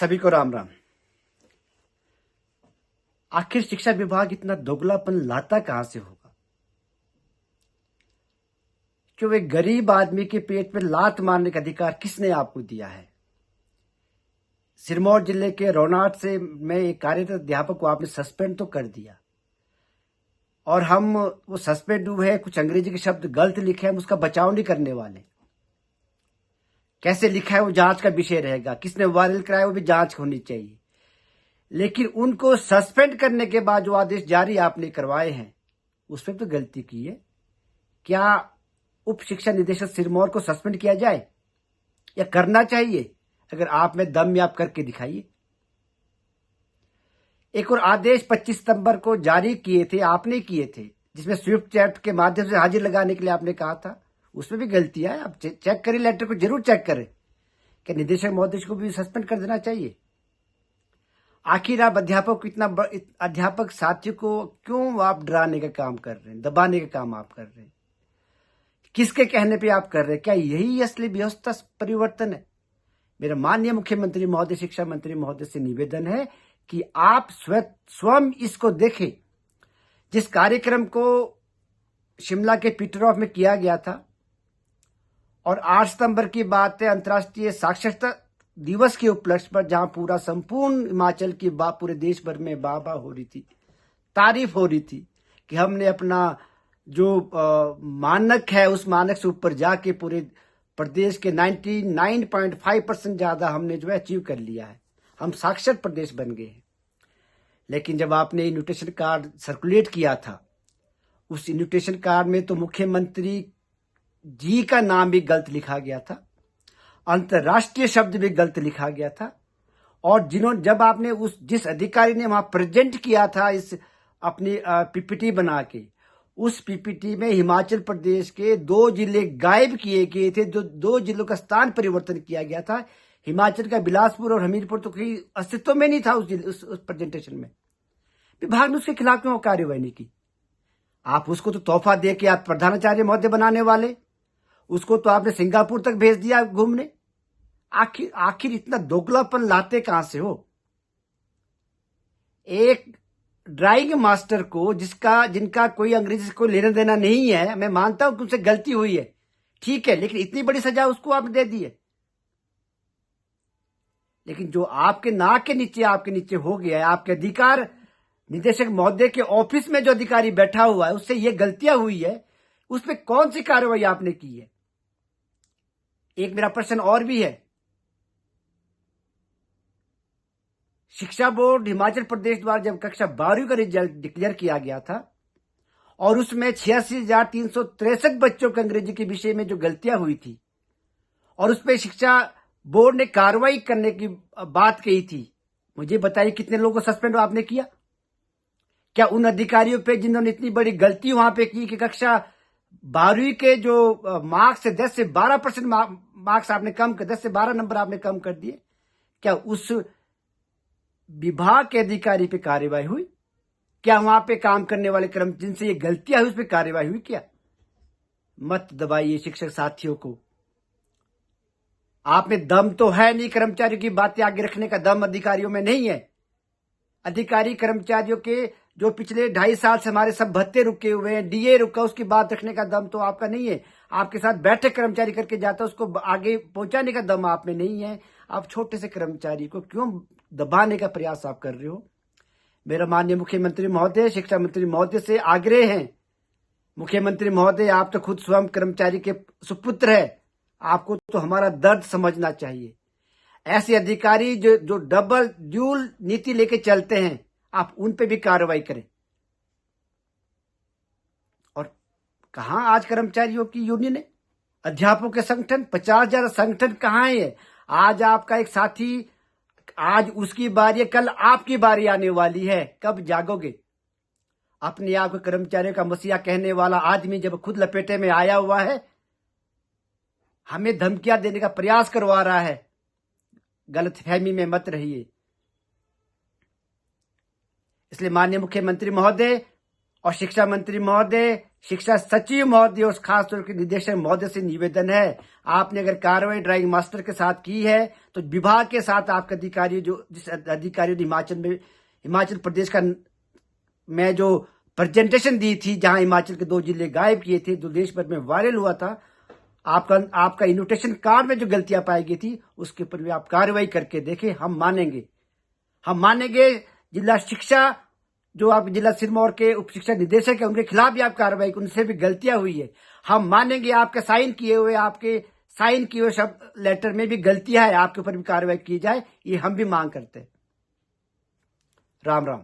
सभी को राम राम। आखिर शिक्षा विभाग इतना दोगलापन लाता कहां से होगा? क्यों एक गरीब आदमी के पेट में लात मारने का अधिकार किसने आपको दिया है? सिरमौर जिले के रोनाट से मैं एक कार्यरत अध्यापक को आपने सस्पेंड तो कर दिया, और हम वो सस्पेंड हुए, कुछ अंग्रेजी के शब्द गलत लिखे, हम उसका बचाव नहीं करने वाले। कैसे लिखा है वो जांच का विषय रहेगा, किसने वायरल कराया वो भी जांच होनी चाहिए। लेकिन उनको सस्पेंड करने के बाद जो आदेश जारी आपने करवाए हैं उसमें तो गलती की है। क्या उप शिक्षा निदेशक सिरमौर को सस्पेंड किया जाए या करना चाहिए? अगर आप में दम में आप करके दिखाइए। एक और आदेश 25 सितंबर को जारी किए थे, आपने किए थे, जिसमें स्विफ्ट चैट के माध्यम से हाजिर लगाने के लिए आपने कहा था, उसमें भी गलती है। आप चेक करें, लेटर को जरूर चेक करें। क्या निदेशक महोदय को भी सस्पेंड कर देना चाहिए? आखिर आप अध्यापक साथियों को क्यों आप डराने का काम कर रहे हैं, दबाने का काम आप कर रहे हैं? किसके कहने पे आप कर रहे हैं? क्या यही असली व्यवस्था परिवर्तन है? मेरा माननीय मुख्यमंत्री महोदय, शिक्षा मंत्री महोदय से निवेदन है कि आप स्वयं इसको देखें। जिस कार्यक्रम को शिमला के पीटरहॉफ में किया गया था, और 8 सितंबर की बात है, अंतर्राष्ट्रीय साक्षरता दिवस के उपलक्ष्य पर, जहां पूरा संपूर्ण हिमाचल की पूरे देश भर में वाह हो रही थी, तारीफ हो रही थी कि हमने अपना जो मानक है उस मानक से ऊपर जाके पूरे प्रदेश के 99.5% ज्यादा हमने जो है अचीव कर लिया है, हम साक्षर प्रदेश बन गए हैं। लेकिन जब आपने इन्विटेशन कार्ड सर्कुलेट किया था, उस इन्विटेशन कार्ड में तो मुख्यमंत्री जी का नाम भी गलत लिखा गया था, अंतरराष्ट्रीय शब्द भी गलत लिखा गया था, और जब आपने जिस अधिकारी ने वहां प्रेजेंट किया था इस अपनी पीपीटी बना के, उस पीपीटी में हिमाचल प्रदेश के 2 जिले गायब किए गए थे, जो 2 जिलों का स्थान परिवर्तन किया गया था। हिमाचल का बिलासपुर और हमीरपुर तो कहीं अस्तित्व में नहीं था उस प्रेजेंटेशन में। विभाग ने उसके खिलाफ क्यों कार्रवाई नहीं की? आप उसको तो तोहफा दे के आप प्रधानाचार्य महोदय बनाने वाले, उसको तो आपने सिंगापुर तक भेज दिया घूमने। आखिर इतना दोगलापन लाते कहां से हो? एक ड्राइंग मास्टर को जिनका कोई अंग्रेजी से कोई लेना देना नहीं है, मैं मानता हूं कि उनसे गलती हुई है, ठीक है, लेकिन इतनी बड़ी सजा उसको आपने दे दी है। लेकिन जो आपके नाक के नीचे हो गया है, आपके अधिकार निदेशक महोदय के ऑफिस में जो अधिकारी बैठा हुआ है, उससे ये गलतियां हुई है, उस पर कौन सी कार्रवाई आपने की है? एक मेरा प्रश्न और भी है। शिक्षा बोर्ड हिमाचल प्रदेश द्वारा जब कक्षा 12वीं का रिजल्ट डिक्लेयर किया गया था, और उसमें 86,363 बच्चों के अंग्रेजी के विषय में जो गलतियां हुई थी, और उस पर शिक्षा बोर्ड ने कार्रवाई करने की बात कही थी, मुझे बताइए कितने लोगों को सस्पेंड आपने किया? क्या उन अधिकारियों पे जिन्होंने इतनी बड़ी गलती वहां पे की कि कक्षा 12वीं के जो मार्क्स से 10 से 12% मार्क्स आपने कम कर, 10 से 12 नंबर आपने कम कर दिए, क्या उस विभाग के अधिकारी पे कार्रवाई हुई? क्या वहां पे काम करने वाले कर्म जिनसे ये गलतियां हुई उस पर कार्रवाई हुई? क्या? मत दबाइए शिक्षक साथियों को। आप में दम तो है नहीं, कर्मचारियों की बातें आगे रखने का दम अधिकारियों में नहीं है। अधिकारी कर्मचारियों के जो पिछले 2.5 साल से हमारे सब भत्ते रुके हुए हैं, डीए रुका, उसकी बात रखने का दम तो आपका नहीं है। आपके साथ बैठक कर्मचारी करके जाता है, उसको आगे पहुंचाने का दम आप में नहीं है। आप छोटे से कर्मचारी को क्यों दबाने का प्रयास आप कर रहे हो? मेरा माननीय मुख्यमंत्री महोदय, शिक्षा मंत्री महोदय से आग्रह है, मुख्यमंत्री महोदय, आप तो खुद स्वयं कर्मचारी के सुपुत्र है, आपको तो हमारा दर्द समझना चाहिए। ऐसे अधिकारी जो डबल ड्यूल नीति लेके चलते हैं, आप उन पे भी कार्रवाई करें। और कहां आज कर्मचारियों की यूनियन है, अध्यापकों के संगठन, 50,000 संगठन कहां है? आज आपका एक साथी, आज उसकी बारी है, कल आपकी बारी आने वाली है, कब जागोगे? अपने आप को कर्मचारियों का मसीहा कहने वाला आदमी जब खुद लपेटे में आया हुआ है, हमें धमकियां देने का प्रयास करवा रहा है, गलतफहमी में मत रहिए। इसलिए माननीय मुख्यमंत्री महोदय, और शिक्षा मंत्री महोदय, शिक्षा सचिव महोदय और खासतौर के निदेशक महोदय से निवेदन है, आपने अगर कार्रवाई ड्राइंग मास्टर के साथ की है तो विभाग के साथ आपके अधिकारी जिस अधिकारियों ने हिमाचल प्रदेश का मैं जो प्रेजेंटेशन दी थी, जहां हिमाचल के 2 जिले गायब किए थे, जो देश भर में वायरल हुआ था, आपका इन्विटेशन कार्ड में जो गलतियां पाई गई थी, उसके ऊपर भी आप कार्रवाई करके देखें। हम मानेंगे जिला शिक्षा जो आप जिला सिरमौर के उप शिक्षा निदेशक है, उनके खिलाफ भी आप कार्रवाई, उनसे भी गलतियां हुई है। हम मानेंगे आपके साइन किए हुए शब्द लेटर में भी गलतियां है, आपके ऊपर भी कार्रवाई की जाए, ये हम भी मांग करते हैं। राम राम।